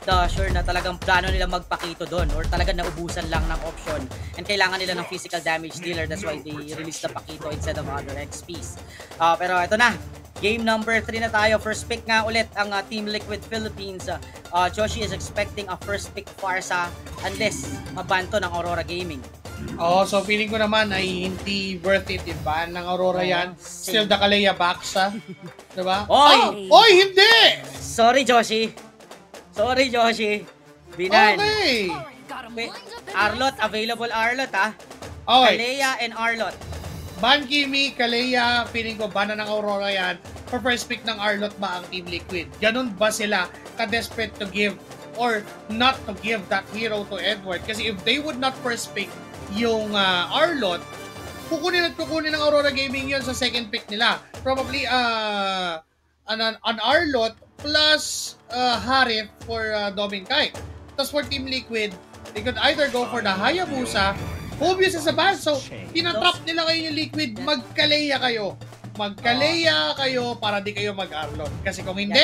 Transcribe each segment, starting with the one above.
sure na talagang plano nila magpakito doon or talagang naubusan lang ng option and kailangan nila ng physical damage dealer. That's why they released the Pakito instead of other XPs. Pero ito na, game number 3 na tayo. First pick nga ulit ang Team Liquid Philippines. Joshi is expecting a first pick Farsa unless mabanto ng Aurora Gaming. So feeling ko naman ay hindi worth it, diba? Ng Aurora yan. Still the Kalea back siya. Diba? Oy! Oy, hindi! Sorry, Joshi. Sorry, Joshi. Binan. Okay. Arlot, available Arlot Okay. Kalea and Arlot. Ban Kimi, Kalea, feeling ko bana ng Aurora yan. For first pick ng Arlot ba ang Team Liquid? Ganun ba sila ka-desperate to give or not to give that hero to Edward? Kasi if they would not first pick yung Arlot, kukunin ng Aurora Gaming yun sa second pick nila. Probably an Arlot plus Harith for Dominkai. Tapos for Team Liquid, they could either go for the Hayabusa. Obvious is a ban. So, tinatrap nila kayo yung Liquid. Magkalea kayo. Magkalea kayo para di kayo mag-Arlot. Kasi kung hindi,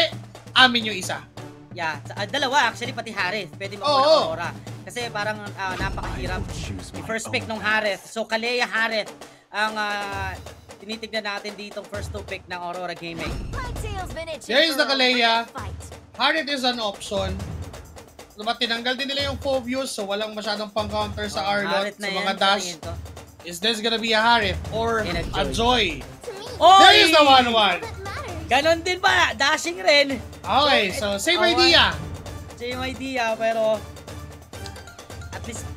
amin yung isa. Yeah, dalawa actually, pati Harith. Pwede mo ng Aurora. Kasi parang napakahirap. Yung first pick nung Harith. So, Kalea, Harith ang tinitignan natin ditong first two pick ng Aurora Gaming. There is the Kalea. Harith is an option. Tinanggal din nila yung Phobius, so walang masyadong pang-counter sa Arlot, sa mga dash. Is this gonna be a Harith or a Joy? There is the 1-1. Ganon din ba? Dashing rin. Okay, so same idea. Same idea, pero at least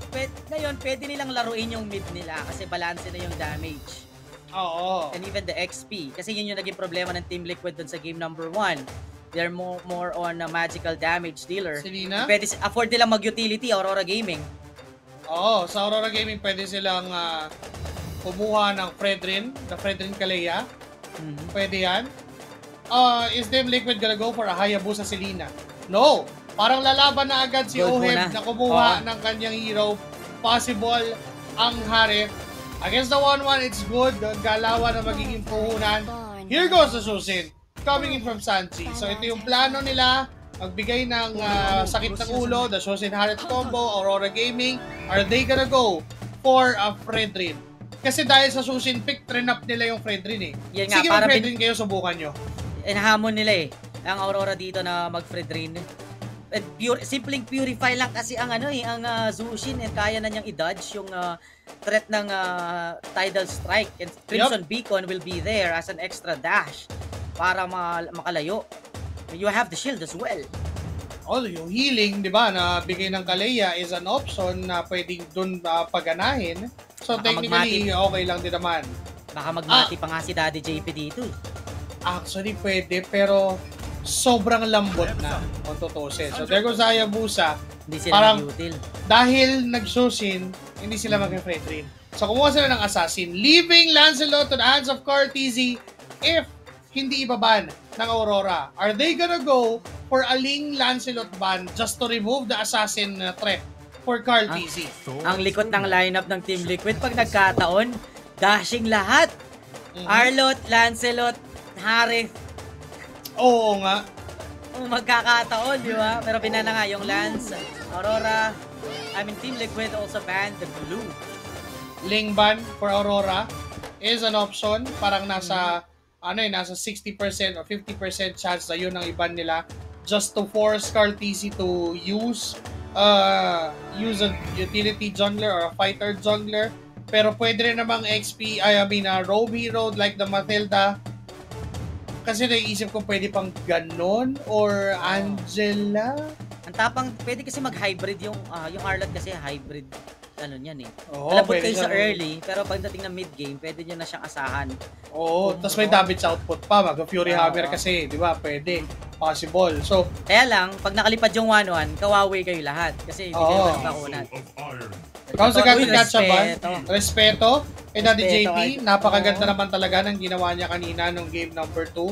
ngayon pwede nilang laruin yung mid nila kasi balance na yung damage. Oo. And even the XP. Kasi yun yung naging problema ng Team Liquid dun sa game number 1. They're more on a magical damage dealer. Selena? Pwede afford nilang mag-utility, Aurora Gaming. Oo, sa Aurora Gaming pwede silang kumuha ng Fredrin, the Fredrin Kalea. Pwede yan. Is Team Liquid gonna go for a Hayabusa Selena? No! Parang lalaban na agad si Oheb na kumuha ng kanyang hero. Possible ang Harith. Against the 1-1, it's good. Galawan na magiging puhunan. Here goes the Susin. Coming in from Sanchi. So ito yung plano nila. Magbigay ng sakit ng ulo. The Susin Harith combo. Aurora Gaming. Are they gonna go for a Fredrin? Kasi dahil sa Susin pick, trinap nila yung Fredrin eh. Yan Sige, nga, Fredrin kayo, subukan nyo. Inahamon nila ang Aurora dito na mag-Fredrin. Simpleng purify lang kasi ang ang Zushin, kaya na niyang i-dodge yung threat ng Tidal Strike, and Crimson Beacon will be there as an extra dash para makalayo. You have the shield as well. Yung healing, di ba, na bigay ng Kalea is an option na pwedeng dun paganahin. So Baka technically, okay lang din naman. Baka magmati pa nga si Daddy JP dito. Actually, pwede, pero sobrang lambot na kung tutusin. So there goes Hayabusa. Hindi sila parang util. Dahil nag-Susin, hindi sila mag-Fredrin. So kumuha sila ng Assassin, leaving Lancelot to the hands of Carl TZ if hindi ibaban ng Aurora. Are they gonna go for a Ling Lancelot ban just to remove the Assassin threat for Carl TZ? Ang likot ng lineup ng Team Liquid pag nagkataon, dashing lahat. Arlot, Lancelot, Harith. Oo nga. Magkakataon, di ba? Pero pinana nga yung Lance, Aurora. Team Liquid also banned the blue. Ling ban for Aurora is an option. Parang nasa nasa 60% or 50% chance na yun ang iban nila just to force Carl TZ to use a utility jungler or a fighter jungler. Pero pwede rin namang roam hero like the Matilda. Kasi naisip ko pwede pang ganon or Angela. Ang tapang, pwede kasi mag-hybrid yung Arlot kasi hybrid niyan eh. Oo, Malabot pwede kayo sa siya. early, pero pagdating ng mid-game, pwede nyo na siyang asahan. Oo, tapos may damage output pa. Mag-Fury Hammer kasi, di ba? Pwede. Possible. So, Kaya lang, pag nakalipad yung 1-1, kawawi kayo lahat. Kasi hindi kayo nagbakunan. Kung sa Gatot Gatchaban, respeto. respeto kay Daddy Respeto JP, kay- napakaganda naman talaga ng ginawa niya kanina nung game number 2.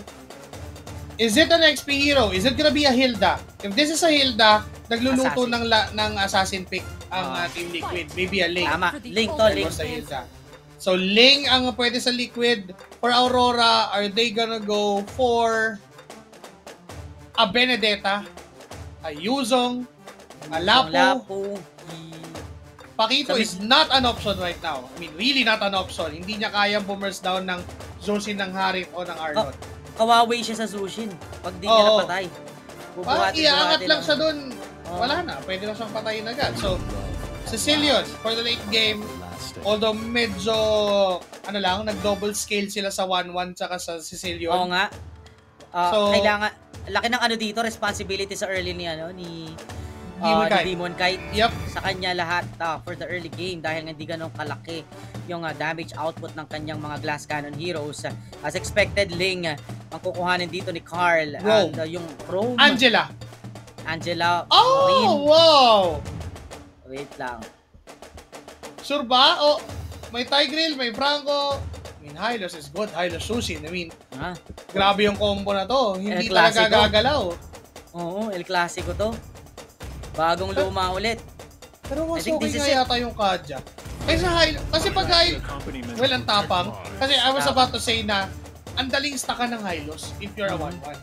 Is it an XP hero? Is it gonna be a Hilda? If this is a Hilda, nagluluto ng assassin pick ang Team Liquid. Maybe a Ling. Tama. Link to, link. Sa Hilda. So, Ling ang pwede sa Liquid. For Aurora, are they gonna go for a Benedetta? Yuzong, Lapu. Lapu. Pakito is not an option right now. I mean, really not an option. Hindi niya kayang boomers down ng Zushin ng Harit o ng Arnott. Kawaway siya sa Zushin. Pag di niya napatay. Iangat lang siya dun. Wala na. Pwede na siyang patayin agad. So, Sicilian, for the late game, although medyo, nag-double scale sila sa 1-1 tsaka sa Sicilian. Oo nga. Kailangan, laki ng dito, responsibility sa early ni Demon Kite. Yep. Sa kanya lahat for the early game dahil hindi ganun kalaki yung damage output ng kanyang mga Glass Cannon heroes. As expected, Ling ang kukuhanin dito ni Carl. Rome. And yung Rome. Angela. Oh, wow! Wait lang. Sure ba? May Tigreal, may Franco. I mean, Hylos is good. Hylos Sushin. I mean, grabe yung combo na to. Hindi talaga gagalaw. Oo, El Clasico to. Bagong luma ulit. Pero mas okay nga yata yung Kadja. Kasi pag well, ang tapang. Kasi I was about to say na ang daling stackan ng Hylos if you're a 1-1.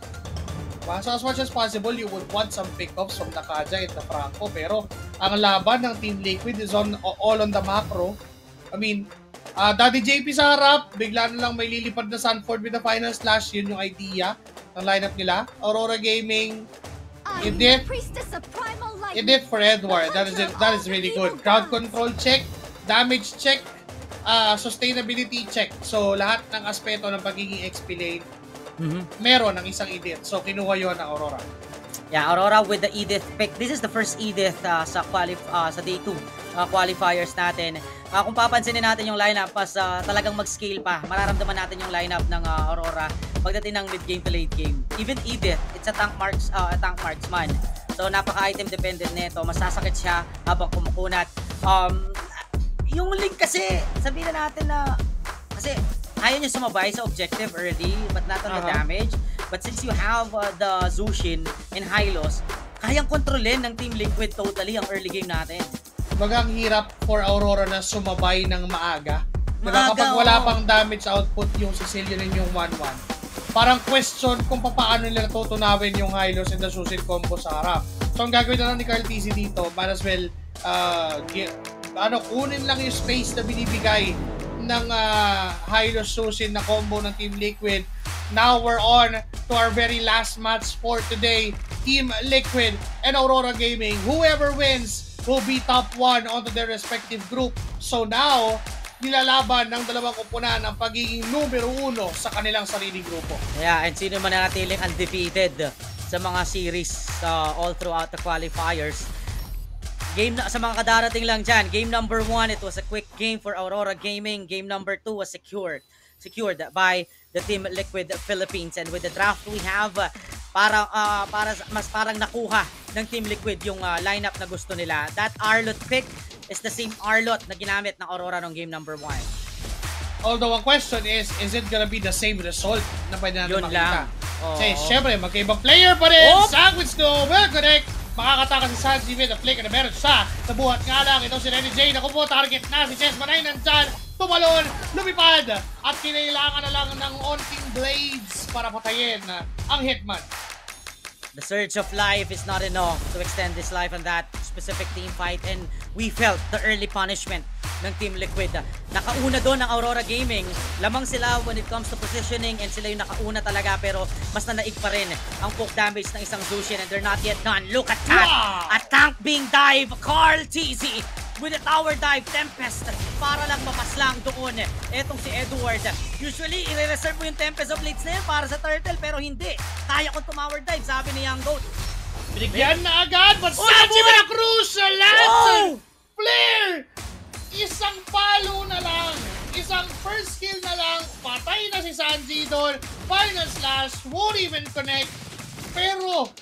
So as much as possible, you would want some pickups from the Kadja and the Franco. Pero ang laban ng Team Liquid is all on the macro. I mean, Daddy JP sa harap, bigla na lang may lilipad na Sanford with the final slash. Yun yung idea ng lineup nila. Aurora Gaming, Edith for Edward. That is really good. Crowd control check, damage check, sustainability check. So lahat ng aspeto ng pagiging XP lane, meron ng isang Edith. So kinuha yun ng Aurora. Yeah, Aurora with the Edith pick. This is the first Edith sa day 2 qualifiers natin. Kung papansinin natin yung lineup talagang mag-scale pa, mararamdaman natin yung lineup ng Aurora pagdating ng mid-game to late game. Even Edith, it's a tank marksman. So napaka-item dependent nito. Masasakit siya habang kumukunat. Yung Link kasi, sabihin na natin na kasi ayaw niya sumabay sa objective early but not on the damage. But since you have the Zushin and Hylos, kayang kontrolin ng Team Liquid totally ang early game natin. Bagang hirap for Aurora na sumabay ng maaga. Diba, kapag wala pang damage output yung Sicilian and yung 1-1, parang question kung paano nila tutunawin yung Hylos and the Zushin combo sa harap. So ang gagawin na lang ni Carl TC dito, might as well kunin lang yung space na binibigay ng Hylos Zushin na combo ng Team Liquid. Now we're on to our very last match for today. Team Liquid and Aurora Gaming. Whoever wins will be top 1 onto their respective group. So now, nilalaban ng dalawang kupunan ang pagiging numero 1 sa kanilang sariling grupo. Yeah, and sino man nanatiling undefeated sa mga series all throughout the qualifiers. Sa mga kadarating lang dyan, game number 1, it was a quick game for Aurora Gaming. Game number 2 was secured by the Team Liquid Philippines. And with the draft we have, mas parang nakuha ng Team Liquid yung lineup na gusto nila. That Arlott pick is the same Arlott na ginamit ng Aurora ng game number 1. Although ang question is it gonna be the same result na pwede natin makita? Kasi syempre, magkaibang player pa rin. Sandwich no, well connect. Makakataka si Sanji with a flick na meron siya. Nabuhat nga lang, ito si Renny J. Naku po, target na si Chess Manay nandyan. Tumalon, lumipad. At kinailangan na lang ng onting blades para patayin ang Hitman. The surge of life is not enough to extend this life on that specific team fight, and we felt the early punishment ng Team Liquid. Nakauna doon ang Aurora Gaming. Lamang sila when it comes to positioning and sila yung nakauna talaga, pero mas nanaig pa rin ang poke damage ng isang Zushin, and they're not yet done. Look at that! A tank being dive! Carl TZ with a tower dive, Tempest, para lang mapaslang doon. Etong si Edward. Usually, i-reserve mo yung Tempest of Blades na yan para sa Turtle, pero hindi. Kaya kong tumower dive, sabi ni Young Goat. Binigyan na agad, but Sanji with a crucial lance! Flare! Isang palo na lang! Isang first kill na lang! Patay na si Sanji doon! Final slash, won't even connect! Pero,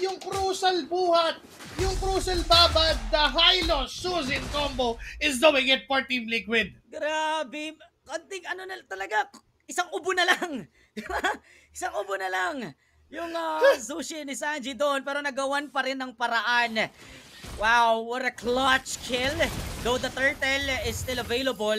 yung crucial buhat, yung crucial babad, the Hylos Zushin combo is doing it for Team Liquid. Grabe. Konting na talaga. Isang ubo na lang. Isang ubo na lang. Yung Zushin ni Sanji doon, pero nagawan pa rin ng paraan. Wow, what a clutch kill. Though the turtle is still available,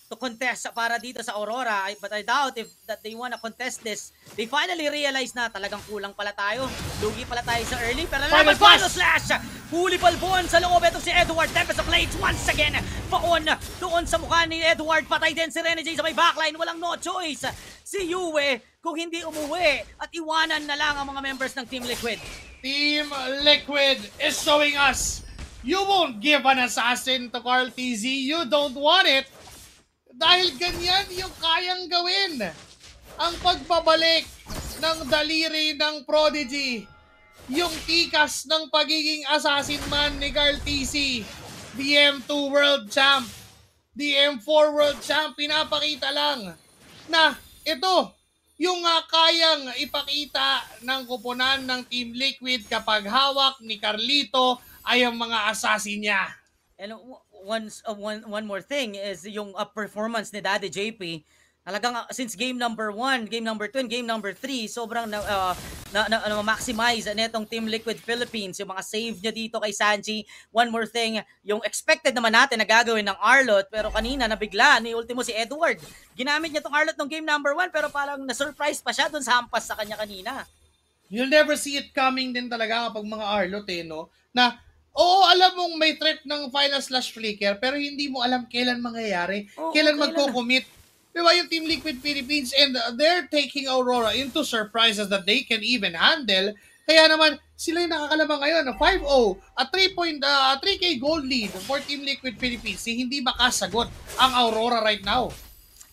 to contest para dito sa Aurora. But I doubt if that they wanna contest this. They finally realize na talagang kulang pala tayo. Lugi pala tayo sa early. Pero Final final slash! Huli palbon sa loob. Itong si Edward. Tempest of Blades once again. Paon doon sa mukha ni Edward. Patay din si Rene J sa may backline. Walang no choice. Si Yue kung hindi umuwi at iwanan na lang ang mga members ng Team Liquid. Team Liquid is showing us you won't give an assassin to Carl TZ. You don't want it. Dahil ganyan yung kayang gawin. Ang pagbabalik ng daliri ng Prodigy. Yung tikas ng pagiging assassin man ni Carl TZ. DM2 World Champ. DM4 World Champ. Pinapakita lang na ito yung kayang ipakita ng kupunan ng Team Liquid kapag hawak ni Carlito ay ang mga assassin niya. And one more thing is yung performance ni Daddy JP. Talagang since game number 1, game number 2, and game number 3, sobrang maximize netong Team Liquid Philippines. Yung mga save niya dito kay Sanji. One more thing, yung expected naman natin na gagawin ng Arlot, pero kanina nabigla ni ultimo si Edward. Ginamit niya tong Arlot ng game number 1, pero parang na-surprise pa siya dun sa hampas sa kanya kanina. You'll never see it coming din talaga kapag mga Arlot no? Na, oo, alam mong may threat ng final slash flicker, pero hindi mo alam kailan mangyayari, kailan magko-commit. Diba yung Team Liquid Philippines, and they're taking Aurora into surprises that they can even handle. Kaya naman, sila yung nakakalabang ngayon, 5-0, a 3K gold lead for Team Liquid Philippines. Hindi makasagot ang Aurora right now.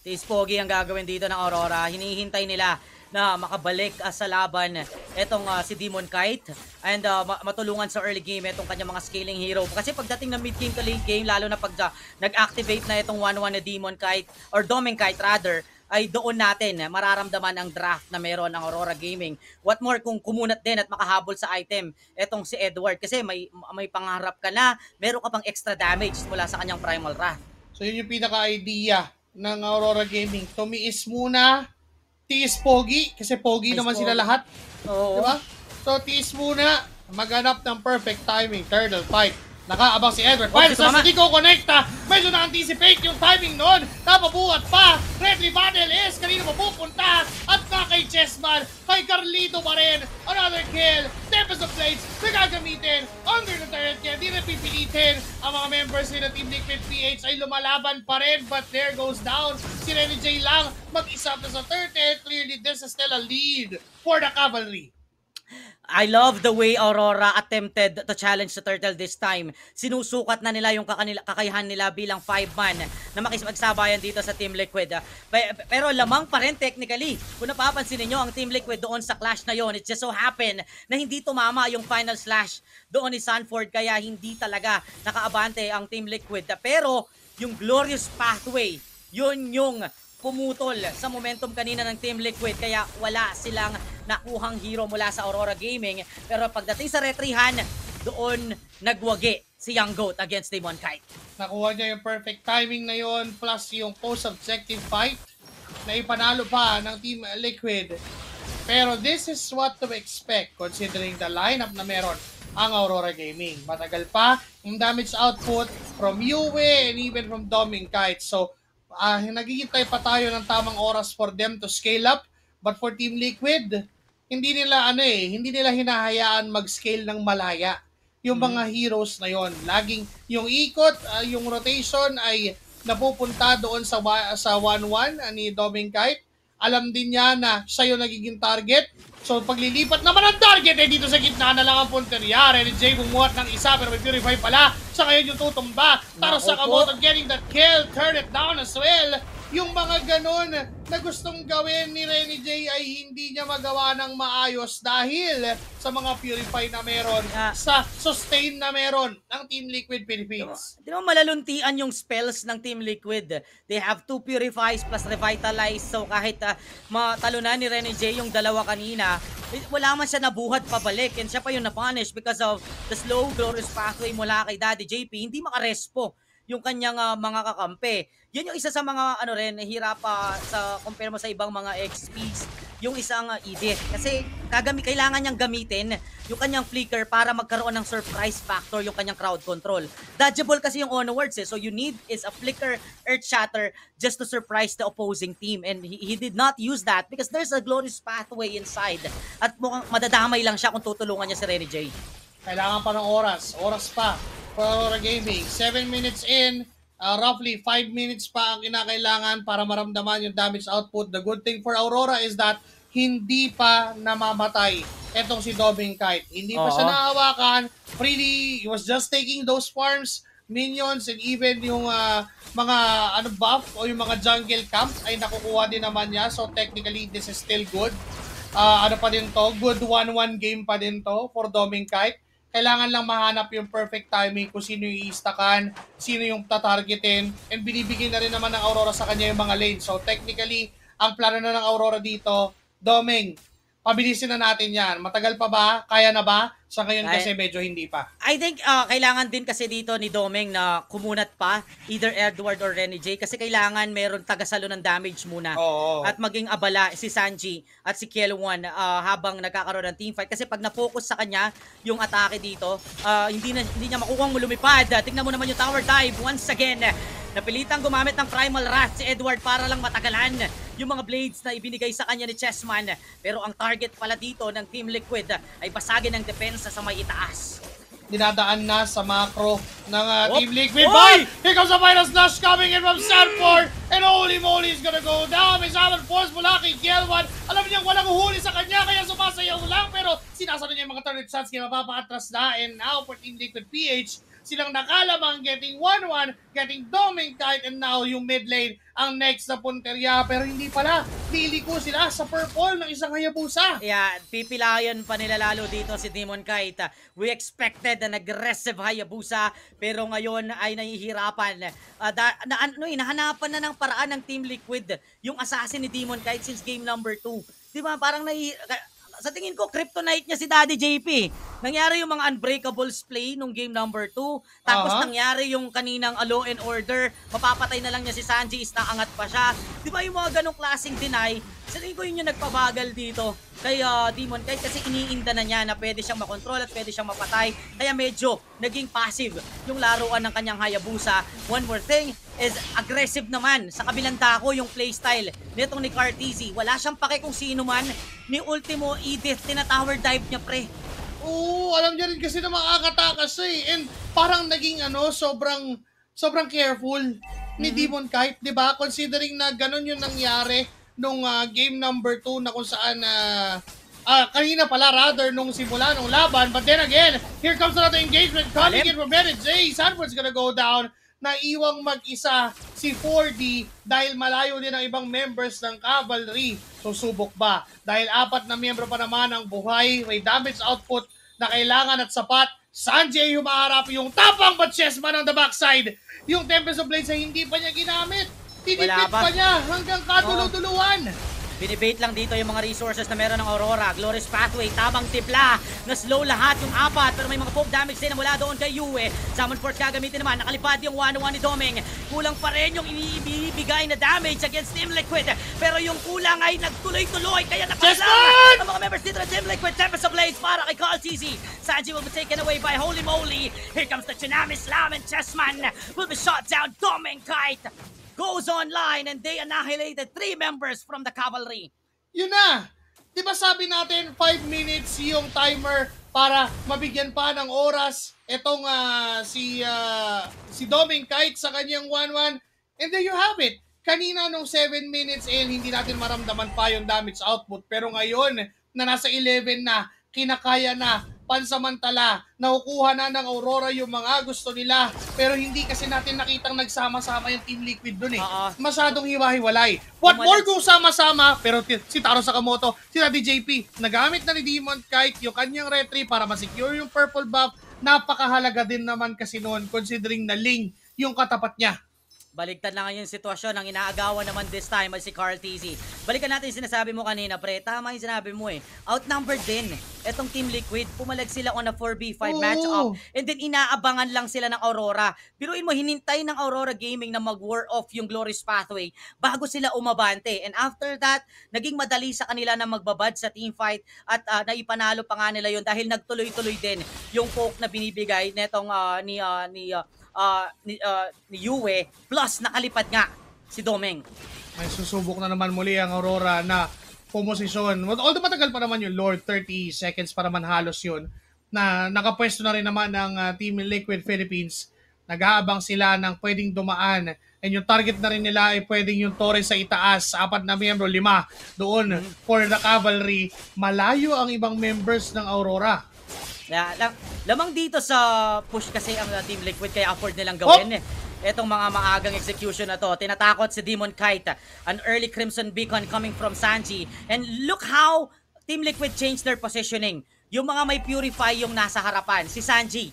Tis Pogi ang gagawin dito ng Aurora. Hinihintay nila na makabalik sa laban etong si Demon Kite and matulungan sa early game etong kanyang mga scaling hero. Kasi pagdating ng mid game to late game, lalo na pag nag-activate na itong 1-1 na Demon Kite or Doming Kite rather, ay doon natin mararamdaman ang draft na meron ng Aurora Gaming. What more kung kumunat din at makahabol sa item etong si Edward, kasi may pangarap ka na, meron ka pang extra damage mula sa kanyang Primal Wrath. So yun yung pinaka-idea ng Aurora Gaming. Tumiis muna, tiis Pogi, kasi Pogi naman sila lahat. Oo. Diba? So tiis muna, maghanap ng perfect timing, turtle fight. Nakaabang si Edward. Final slash, hindi ko connecta. Medyo na-anticipate yung timing nun. Napabuhat pa. Friendly battle is kanino mapupunta. At na kay Chessman, kay Carlito pa rin. Another kill. Tempest of Blades, nagagamitin. Under the turret kaya di na pipilitin. Ang mga members nila Team Liquid PH ay lumalaban pa rin. But there goes down. Si Rene J lang mag-isa na sa turtle. Clearly, this is still a lead for the Cavalry. I love the way Aurora attempted to challenge the Turtle this time. Sinusukat na nila yung kakayahan nila bilang 5-man na makisipagsabayan dito sa Team Liquid. Pero lamang pa rin technically. Kung napapansin niyo ang Team Liquid doon sa clash na yon, it just so happen na hindi tumama yung final slash doon ni Sanford, kaya hindi talaga nakaabante ang Team Liquid. Pero yung glorious pathway, yun yung pumutol sa momentum kanina ng Team Liquid, kaya wala silang nakuhang hero mula sa Aurora Gaming. Pero pagdating sa retrihan, doon nagwagi si Young Goat against Demon Kite. Nakuha niya yung perfect timing na yon, plus yung post-objective fight na ipanalo pa ng Team Liquid. Pero this is what to expect considering the lineup na meron ang Aurora Gaming. Matagal pa yung damage output from Yue and even from Doming Kite. So naghihintay pa tayo ng tamang oras for them to scale up. But for Team Liquid, hindi nila hinahayaan mag-scale ng malaya yung mga heroes na yon. Laging yung ikot, yung rotation ay napupunta doon sa 1-1 ni Doming Kite. Alam din niya na siya yung nagiging target. So paglilipat naman ang target dito sa gitna na lang ang punteriya. Rene J bumuhat ng isa pero may Purify pala. Sa ngayon yung tutumba. Taro sa kamot on getting that kill. Turn it down as well. Yung mga ganon na gustong gawin ni Rene J ay hindi niya magawa ng maayos dahil sa mga Purify na meron, sa sustain na meron ng Team Liquid Philippines. Di ba malaluntian yung spells ng Team Liquid? They have 2 Purifies plus Revitalize. So kahit matalo na ni Rene J yung dalawa kanina, wala man siya nabuhat pabalik, and siya pa yung na-punish because of the slow glorious pathway mula kay Daddy JP. Hindi makarespo yung kanyang mga kakampi. Yan yung isa sa mga hirap sa compare mo sa ibang mga XPs yung isang Edith. Kasi kailangan niyang gamitin yung kanyang flicker para magkaroon ng surprise factor yung kanyang crowd control. Dodgeable kasi yung onwards So you need is a flicker earth shatter just to surprise the opposing team. And he did not use that because there's a glorious pathway inside. At mukhang madadamay lang siya kung tutulungan niya si Renny J. Kailangan pa ng oras. Oras pa for Aurora Gaming. 7 minutes in. Roughly 5 minutes pa ang kinakailangan para maramdaman yung damage output. The good thing for Aurora is that hindi pa namamatay etong si Doming Kite. Hindi pa siya nahawakan. Freely, he was just taking those farms, minions, and even yung mga buff o yung mga jungle camps ay nakukuha din naman niya. So technically, this is still good. Ano pa din to? Good 1-1 game pa din to for Doming Kite. Kailangan lang mahanap yung perfect timing kung sino yung i-stackan, sino yung tatargetin, and binibigay na rin naman ng Aurora sa kanya yung mga lane. So technically, ang plano na ng Aurora dito, Doming, pabilisin na natin yan. Matagal pa ba? Kaya na ba? Sa ngayon kasi medyo hindi pa. I think kailangan din kasi dito ni Doming na kumunat pa, either Edward or Renny J, kasi kailangan meron tagasalo ng damage muna. At maging abala si Sanji at si Kielwan habang nagkakaroon ng teamfight. Kasi pag na-focus sa kanya yung atake dito, hindi niya makukuhang lumipad. Tingnan mo naman yung tower dive once again. Napilitang gumamit ng Primal Wrath si Edward para lang matagalan yung mga blades na ibinigay sa kanya ni Chessman. Pero ang target pala dito ng Team Liquid ay basagin ng depensa sa may itaas. Dinadaan na sa macro ng Team Liquid. But here comes a final slash coming in from Sanford. And holy moly, is gonna go down. May summon force mula kay Kielwan. Alam niya walang uhuli sa kanya kaya sumasayaw lang. Pero sinasano niya yung mga turret shots kaya mapapaatras na. And now for Team Liquid PH, silang nakalamang getting 1-1, getting Doming Kite, and now yung mid lane ang next na punterya. Pero hindi pala, liliko sila sa purple ng isang Hayabusa. Yeah, pipilayan pa nila lalo dito si Demon Kite. We expected an aggressive Hayabusa, pero ngayon ay nahihirapan. Nahanapan na ng paraan ng Team Liquid yung assassin ni Demon Kite since game number 2. Di ba, parang sa tingin ko, kryptonite niya si Daddy JP. Nangyari yung mga unbreakables play nung game number 2. Tapos nangyari yung kaninang Law and Order. Mapapatay na lang niya si Sanji, is naangat pa siya. Di ba yung mga ganong klaseng deny? Sa tingin ko yun yung nagpabagal dito kay Demon Kite kasi iniinda na niya na pwede siyang makontrol at pwede siyang mapatay. Kaya medyo naging passive yung laruan ng kanyang Hayabusa. One more thing is aggressive naman sa kabilang dako yung playstyle nitong ni Carteezy. Wala siyang pake kung sino man. Ni Ultimo Edith, tinatower dive niya, pre. Oo, alam niya rin kasi na makakatakas siya eh. And parang naging sobrang careful ni Demon Kite, 'di ba? Considering na ganun yung nangyari nung game number 2 na kung saan kanina pala rather nung simula nung laban. But then again, here comes another engagement coming in from Renny J. Sanford's gonna go down. Naiwang mag-isa si 4D dahil malayo din ang ibang members ng Cavalry. Susubok ba? Dahil 4 na miyembro pa naman ang buhay, may damage output na kailangan at sapat. Sanji ay humaharap yung tapang but Chessman on the backside. Yung Tempest of Blades ay hindi pa niya ginamit. Tinipid pa niya hanggang kaduluduluan. Binibait lang dito yung mga resources na meron ng Aurora. Glorious Pathway, tamang tipla. Na-slow lahat yung 4. Pero may mga poke damage din na mula doon kay Yue. Summon Force gagamitin naman. Nakalipad yung 1-1 ni Doming. Kulang pa rin yung ibibigay na damage against Team Liquid. Pero yung kulang ay nagtuloy-tuloy. Kaya napasalang ang mga members dito ng Team Liquid. Tempest of Blades para kay Carl TZ. Sanji will be taken away by Holy Moly. Here comes the Tsunami Slam and Chessman will be shot down. Doming Kite goes online and they annihilated 3 members from the Cavalry. Yun na! Di ba sabi natin 5 minutes yung timer para mabigyan pa ng oras itong si Doming Kite sa kanyang 1-1. And there you have it. Kanina nung 7 minutes hindi natin maramdaman pa yung damage output. Pero ngayon na nasa 11 na, kinakaya na, pansamantala, nakukuha na ng Aurora yung mga gusto nila. Pero hindi kasi natin nakitang nagsama-sama yung Team Liquid dun eh. Masyadong hiwa-hiwalay. What more kung sama-sama, pero si Taro Sakamoto, si Daddy JP, nagamit na ni Demon Kite yung kanyang retry para masecure yung purple buff. Napakahalaga din naman kasi noon considering na Ling yung katapat niya. Baligtad na ngayon yung sitwasyon. Ang inaagawan naman this time ay si Carl TZ. Balikan natin yung sinasabi mo kanina, pre. Tama yung sinabi mo eh. Outnumbered din. Etong Team Liquid, pumalag sila on a 4v5 Oo. matchup. And then inaabangan lang sila ng Aurora. Biruin mo, hinintay ng Aurora Gaming na mag-war off yung Glorious Pathway bago sila umabante. And after that, naging madali sa kanila na magbabad sa teamfight at naipanalo pa nga nila yun dahil nagtuloy-tuloy din yung poke na binibigay netong ni Yue plus nakalipad nga si Domeng. May susubok na naman muli ang Aurora na pumosisyon. Although matagal pa naman yung Lord, 30 seconds pa naman halos yun, na nakapwesto na rin naman ng Team Liquid Philippines. Nag-aabang sila ng pwedeng dumaan. And yung target na rin nila ay pwedeng yung Torres sa itaas. 4 na miyembro, 5 doon for the Cavalry. Malayo ang ibang members ng Aurora. Lamang dito sa push kasi ang Team Liquid kaya afford nilang gawin. Etong mga maagang execution na to. Tinatakot si Demon Kite. An early Crimson Beacon coming from Sanji. And look how Team Liquid changed their positioning. Yung mga may Purify yung nasa harapan. Si Sanji.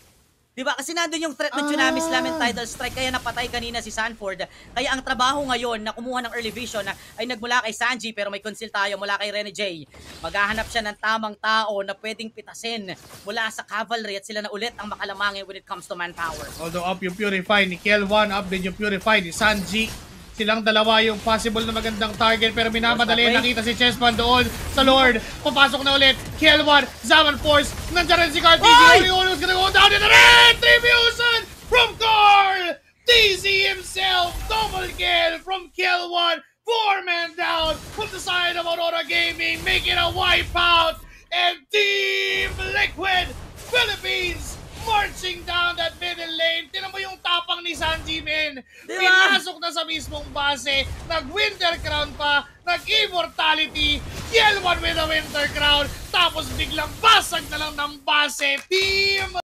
Diba? Kasi nandun yung threat ng Tsunami Slam and Tidal Strike kaya napatay kanina si Sanford. Kaya ang trabaho ngayon na kumuha ng early vision ay nagmula kay Sanji pero may conceal tayo mula kay Rene J. Maghahanap siya ng tamang tao na pwedeng pitasin mula sa Cavalry at sila na ulit ang makalamangin when it comes to manpower. Although up yung Purify ni Kel1, up din yung Purify ni Sanji. Silang dalawa yung possible na magandang target pero minamadali. Nakita si Chessman doon sa Lord. Papasok na ulit. Kel1, Zaman Force. Nandiyan rin si Carl TZ. Oriol's gonna go down in the red. Tribution from Carl TZ himself. Double kill from Kel1. 4 men down from the side of Aurora Gaming. Making a wipeout. And Team Liquid Philippines marching down that middle lane. Tinan mo yung tapang ni Sanji, men. Pinasok na sa mismong base. Nag-Winter Crown pa. Nag-Immortality. Kel1 with a Winter Crown. Tapos biglang basag na lang ng base. Team